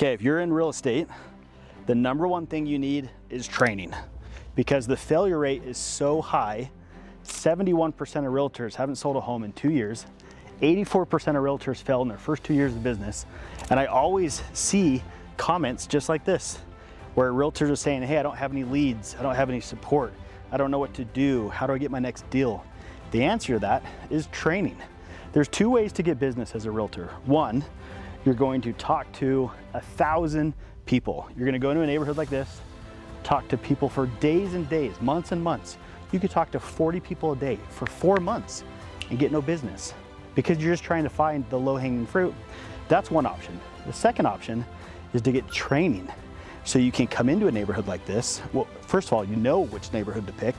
Okay, if you're in real estate, the number one thing you need is training, because the failure rate is so high. 71% of realtors haven't sold a home in 2 years. 84% of realtors fail in their first 2 years of business. And I always see comments just like this, where realtors are saying, hey, I don't have any leads. I don't have any support. I don't know what to do. How do I get my next deal? The answer to that is training. There's two ways to get business as a realtor. One, you're going to talk to 1,000 people. You're gonna go into a neighborhood like this, talk to people for days and days, months and months. You could talk to 40 people a day for 4 months and get no business because you're just trying to find the low-hanging fruit. That's one option. The second option is to get training. So you can come into a neighborhood like this. Well, first of all, you know which neighborhood to pick.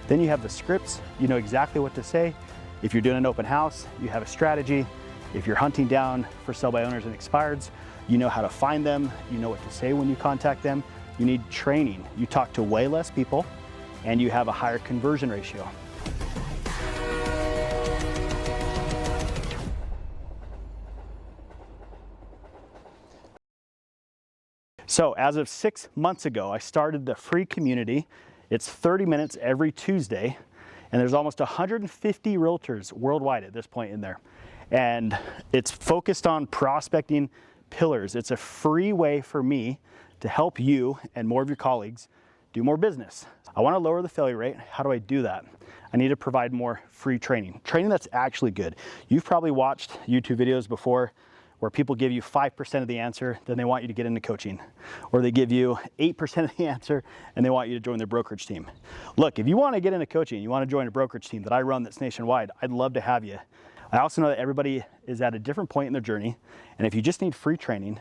Then you have the scripts, you know exactly what to say. If you're doing an open house, you have a strategy. If you're hunting down for sell by owners and expireds, you know how to find them, you know what to say when you contact them. You need training. You talk to way less people and you have a higher conversion ratio. So as of 6 months ago, I started the free community. It's 30 minutes every Tuesday, and there's almost 150 realtors worldwide at this point in there. And it's focused on prospecting pillars. It's a free way for me to help you and more of your colleagues do more business. I want to lower the failure rate. How do I do that? I need to provide more free training that's actually good. You've probably watched YouTube videos before where people give you 5% of the answer, then they want you to get into coaching. Or they give you 8% of the answer and they want you to join their brokerage team. Look, if you want to get into coaching, you want to join a brokerage team that I run that's nationwide, I'd love to have you. I also know that everybody is at a different point in their journey, and if you just need free training,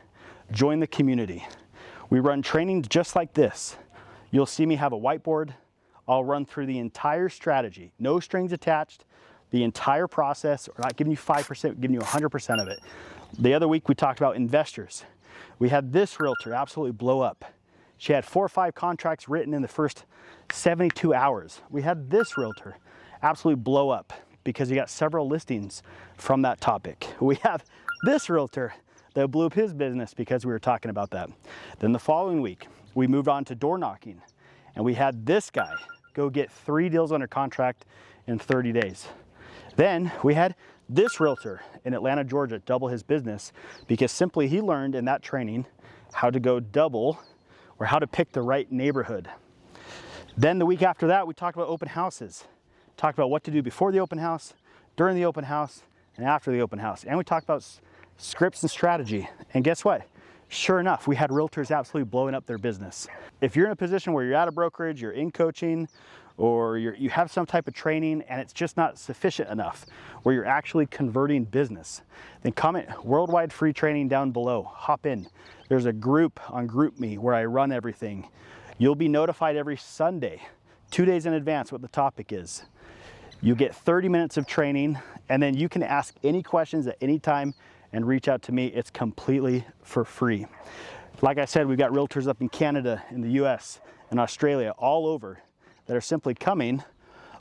join the community. We run trainings just like this. You'll see me have a whiteboard. I'll run through the entire strategy, no strings attached, the entire process. We're not giving you 5%, we're giving you 100% of it. The other week we talked about investors. We had this realtor absolutely blow up. She had 4 or 5 contracts written in the first 72 hours. We had this realtor absolutely blow up because he got several listings from that topic. We have this realtor that blew up his business because we were talking about that. Then the following week, we moved on to door knocking, and we had this guy go get 3 deals under contract in 30 days. Then we had this realtor in Atlanta, Georgia, double his business because simply he learned in that training how to go double or how to pick the right neighborhood. Then the week after that, we talked about open houses. Talked about what to do before the open house, during the open house, and after the open house. And we talked about scripts and strategy. And guess what? Sure enough, we had realtors absolutely blowing up their business. If you're in a position where you're at a brokerage, you're in coaching, or you have some type of training and it's just not sufficient enough, where you're actually converting business, then comment worldwide free training down below. Hop in. There's a group on GroupMe where I run everything. You'll be notified every Sunday, 2 days in advance, what the topic is. You get 30 minutes of training, and then you can ask any questions at any time and reach out to me. It's completely for free. Like I said, we've got realtors up in Canada, in the US, and Australia, all over, that are simply coming,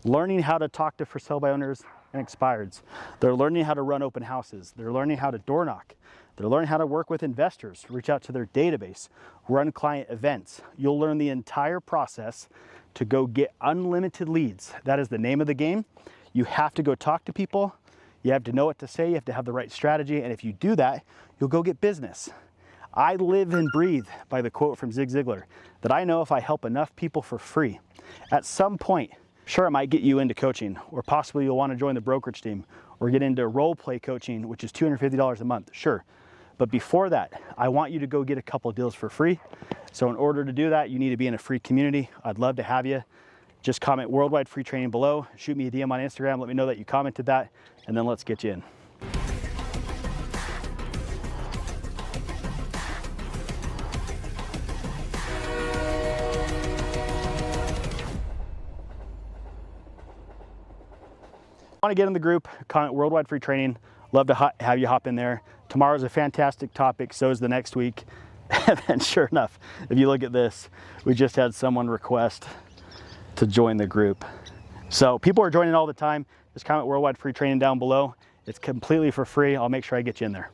learning how to talk to for sale by owners and expireds. They're learning how to run open houses. They're learning how to door knock. They're learning how to work with investors, reach out to their database, run client events. You'll learn the entire process to go get unlimited leads. That is the name of the game. You have to go talk to people. You have to know what to say. You have to have the right strategy. And if you do that, you'll go get business. I live and breathe by the quote from Zig Ziglar that I know if I help enough people for free, at some point, sure, it might get you into coaching, or possibly you'll want to join the brokerage team or get into role play coaching, which is $250 a month, sure. But before that, I want you to go get a couple of deals for free. So in order to do that, you need to be in a free community. I'd love to have you. Just comment worldwide free training below. Shoot me a DM on Instagram. Let me know that you commented that, and then let's get you in. Want to get in the group, comment worldwide free training. Love to have you hop in there. Tomorrow's a fantastic topic, so is the next week. And then sure enough, if you look at this, we just had someone request to join the group. So people are joining all the time. Just comment worldwide free training down below. It's completely for free. I'll make sure I get you in there.